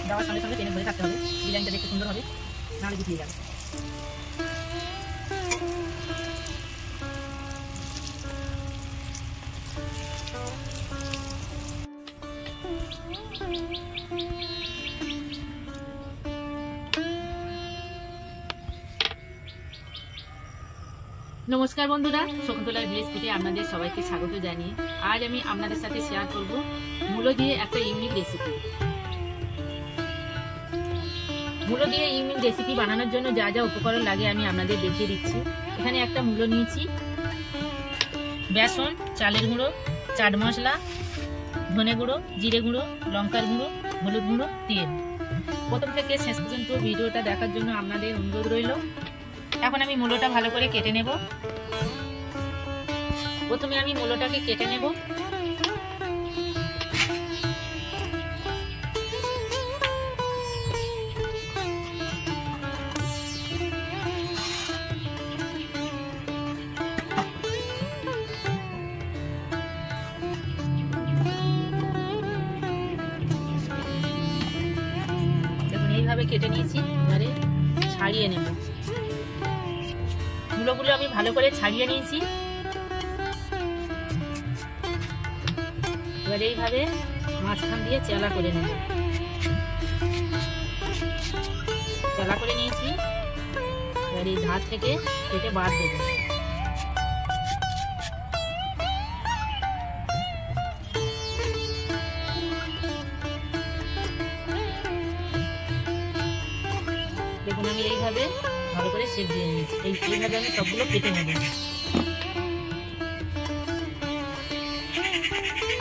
দেওয়ার সঙ্গে সঙ্গে টেনে ধরে থাকতে হবে, ডিজাইনটা দেখতে সুন্দর হবে, নাহলে গুটিয়ে যাবে। নমস্কার বন্ধুরা, শকুন্তলার ভিলেজ থেকে আপনাদের সবাইকে স্বাগত জানিয়ে আজ আমি আপনাদের সাথে শেয়ার করব মূলো দিয়ে একটা ইউনিক রেসিপি। মূলো দিয়ে ইউনিক রেসিপি বানানোর জন্য যা যা উপকরণ লাগে আমি আপনাদের দেখিয়ে দিচ্ছি। এখানে একটা মূলো নিয়েছি, বেসন, চালের গুঁড়ো, চাট মশলা, ধনে গুঁড়ো, জিরে গুঁড়ো, লঙ্কার গুঁড়ো, হলুদ গুঁড়ো, তেল। প্রথম থেকে শেষ পর্যন্ত ভিডিওটা দেখার জন্য আপনাদের অনুরোধ রইল। এখন আমি মূলোটা ভালো করে কেটে নেব। প্রথমে আমি মূলোটাকে কেটে নেব। দেখুন এইভাবে কেটে নিয়েছি, এবারে ছাড়িয়ে নেব। মূলোগুলো আমি ভালো করে ছাড়িয়ে নিয়েছি। এবার এইভাবে মাঝখান দিয়ে চেলা করে নেব। চেলা করে নিয়েছি, এবার এই ধার থেকে কেটে বাদ দেব। দেখুন আমি এইভাবে ভালো করে শেপ দিয়ে নিয়েছি। এইভাবে আমি সবগুলো কেটে নেব।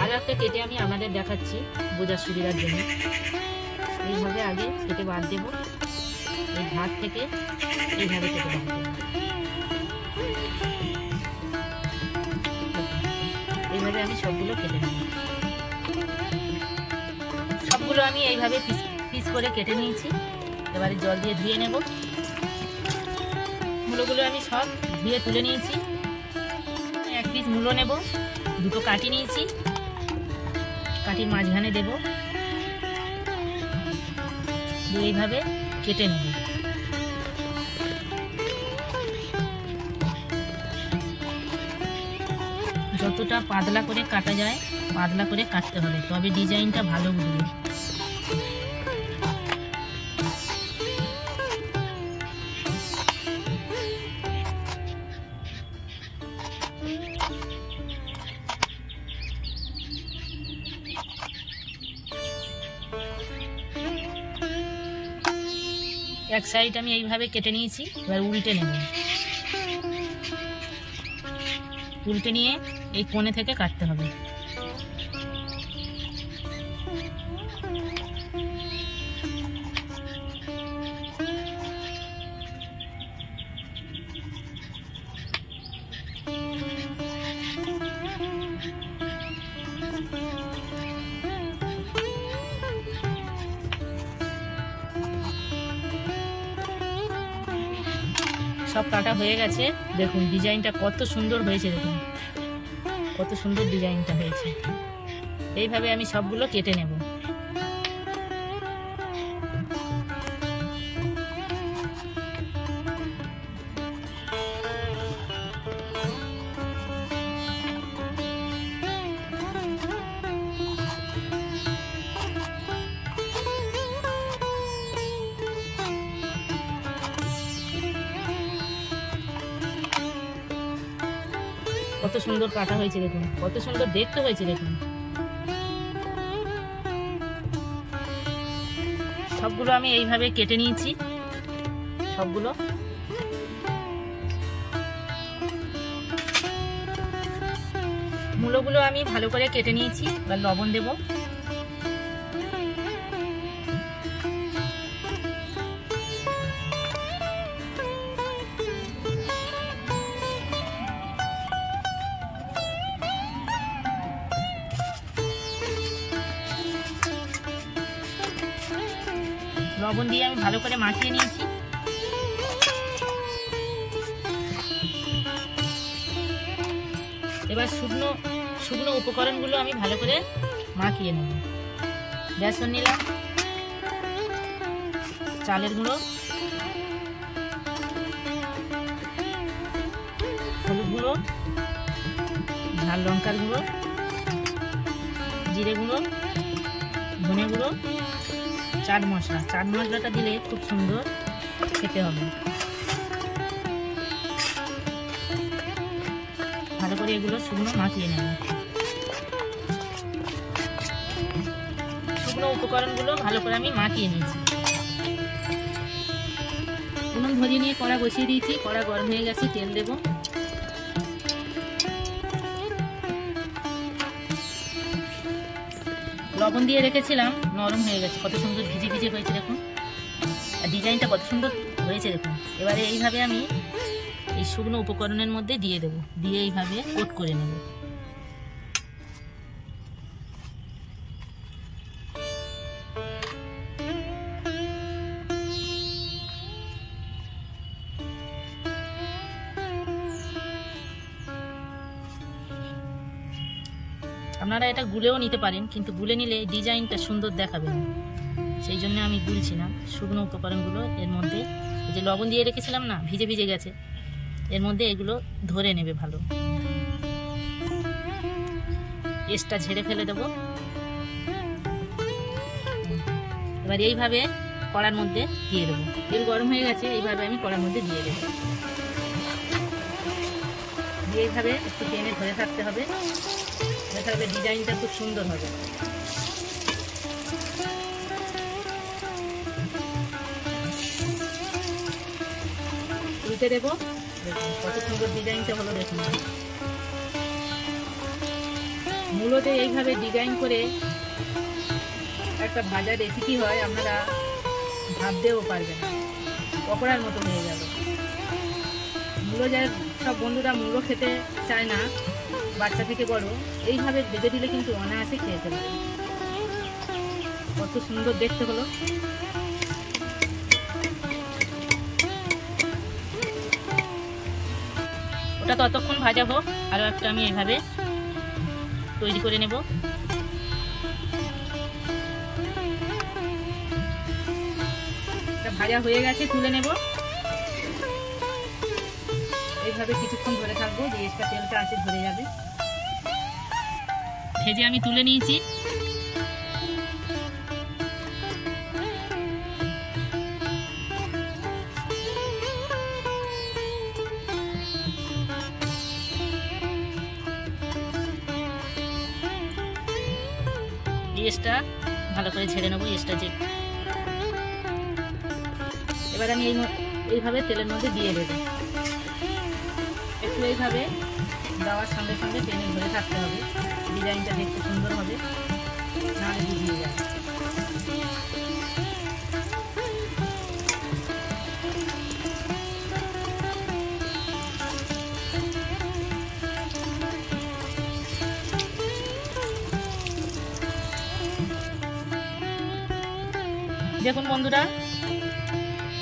আর একটা কেটে আমি আপনাদের দেখাচ্ছি বোঝার সুবিধার জন্য। এইভাবে আগে কেটে বাদ দেব, এই ধার থেকে এইভাবে কেটে বাদ দেব। এইভাবে আমি সবগুলো কেটে নেব। সবগুলো আমি এইভাবে পিস করে কেটে নিয়েছি। এবারে জল দিয়ে ধুয়ে নেব। মূলোগুলো আমি সব ধুয়ে তুলে নিয়েছি। এক পিস মূলো নেব, দুটো কাটি নিয়েছি, কাটির মাঝখানে দেব, এইভাবে কেটে নেব। যতটা পাতলা করে কাটা যায় পাতলা করে কাটতে হবে, তবে ডিজাইনটা ভালো উঠবে। এক সাইড আমি এইভাবে কেটে নিয়েছি, এবার উল্টে নেব। উল্টে নিয়ে এই কোণে থেকে কাটতে হবে। সব কাটা হয়ে গেছে। দেখুন ডিজাইনটা কত সুন্দর হয়েছে, দেখুন কত সুন্দর ডিজাইনটা হয়েছে। এইভাবে আমি সবগুলো কেটে নেব। কত সুন্দর কাটা হয়েছে, দেখুন কত সুন্দর দেখতে হয়েছে। দেখুন সবগুলো আমি এইভাবে কেটে নিয়েছি। সবগুলো মূলোগুলো আমি ভালো করে কেটে নিয়েছি। এবার লবণ দেব। লবণ দিয়ে আমি ভালো করে মাখিয়ে নিয়েছি। এবার শুকনো শুকনো উপকরণগুলো আমি ভালো করে মাখিয়ে নেব। বেসন নিলাম, চালের গুঁড়ো, হলুদ গুঁড়ো, ঝাল লঙ্কার গুঁড়ো, জিরে গুঁড়ো, ধনে গুঁড়ো, চাট মশলা। চাট মশলাটা দিলে খুব সুন্দর খেতে হবে। ভালো করে এগুলো শুকনো মাখিয়ে নেব। শুকনো উপকরণগুলো ভালো করে আমি মাখিয়ে নিয়েছি। উনুন ধরিয়ে নিয়ে কড়া বসিয়ে দিয়েছি। কড়া গরম হয়ে গেছে, তেল দেব। লবণ দিয়ে রেখেছিলাম, নরম হয়ে গেছে, কত সুন্দর ভিজে ভিজে হয়েছে দেখুন। আর ডিজাইনটা কত সুন্দর হয়েছে দেখুন। এবারে এইভাবে আমি এই শুকনো উপকরণের মধ্যে দিয়ে দেব, দিয়ে এইভাবে কোট করে নেব। আপনারা এটা গুলেও নিতে পারেন, কিন্তু গুলে নিলে ডিজাইনটা সুন্দর দেখাবে না, সেই জন্য আমি গুলছি না। শুকনো উপকরণগুলো এর মধ্যে, যে লবণ দিয়ে রেখেছিলাম না, ভিজে ভিজে গেছে, এর মধ্যে এগুলো ধরে নেবে ভালো। এসটা ঝেড়ে ফেলে দেব। এবার এইভাবে কড়ার মধ্যে দিয়ে দেবো। তেল গরম হয়ে গেছে, এইভাবে আমি কড়ার মধ্যে দিয়ে দেবো। দিয়ে এইভাবে একটু টেনে ধরে থাকতে হবে, তাহলে ডিজাইনটা খুব সুন্দর হবে। উল্টে দেবো, দেখুন কত সুন্দর ডিজাইনটা হলো দেখুন। মূলত এইভাবে ডিজাইন করে একটা ভাজা রেসিপি হয়, আপনারা ভাবতেও পারবেন না, পকোড়ার মতো হয়ে যাবে। মূলো যার সব বন্ধুরা মূলো খেতে চায় না, বাচ্চা থেকে বড়, এইভাবে ভেজে দিলে কিন্তু অনায়াসে খেয়ে ফেলবে। কত সুন্দর দেখতে হলো। ওটা ততক্ষণ ভাজা হোক, আরও একটা আমি এইভাবে তৈরি করে নেব। ভাজা হয়ে গেছে, তুলে নেব। এইভাবে কিছুক্ষণ ধরে থাকবো, যে এক্সট্রা তেলটা আছে ধরে যাবে। ভেজে আমি তুলে নিয়েছি। এক্সট্রা ভালো করে ছেড়ে নেবো, এক্সট্রা যে। এবার আমি এইভাবে তেলের মধ্যে দিয়ে দেবো। একটু এইভাবে দেওয়ার সঙ্গে সঙ্গে টেনে ধরে থাকতে হবে, ডিজাইনটা দেখতে সুন্দর হবে, নাহলে ভিজিয়ে যাবে। দেখুন বন্ধুরা,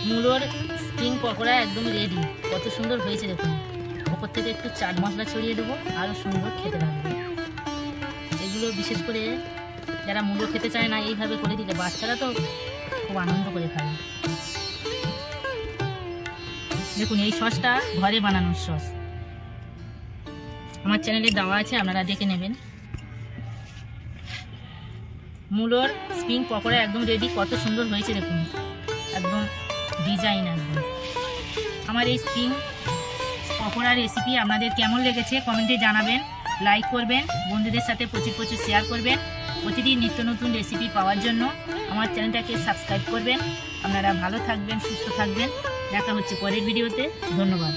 মূলোর স্প্রিং পকোড়া একদম রেডি। কত সুন্দর হয়েছে দেখুন। ওপর থেকে একটু চাট মশলা ছড়িয়ে দেবো, আরও সুন্দর খেতে লাগবে। এগুলো বিশেষ করে যারা মূলো খেতে চায় না, এইভাবে করে দিলে বাচ্চারা তো খুব আনন্দ করে খাবে। দেখুন এই সসটা ঘরে বানানোর সস, আমার চ্যানেলে দেওয়া আছে, আপনারা দেখে নেবেন। মূলোর স্প্রিং পকোড়া একদম রেডি। কত সুন্দর হয়েছে দেখুন, একদম ডিজাইন একদম। আমার এই স্প্রিং পকোড়া রেসিপি আপনাদের কেমন লেগেছে কমেন্টে জানাবেন, লাইক করবেন, বন্ধুদের সাথে প্রচুর প্রচুর শেয়ার করবেন। প্রতিদিন নিত্য নতুন রেসিপি পাওয়ার জন্য আমার চ্যানেলটাকে সাবস্ক্রাইব করবেন। আপনারা ভালো থাকবেন, সুস্থ থাকবেন। দেখা হচ্ছে পরের ভিডিওতে। ধন্যবাদ।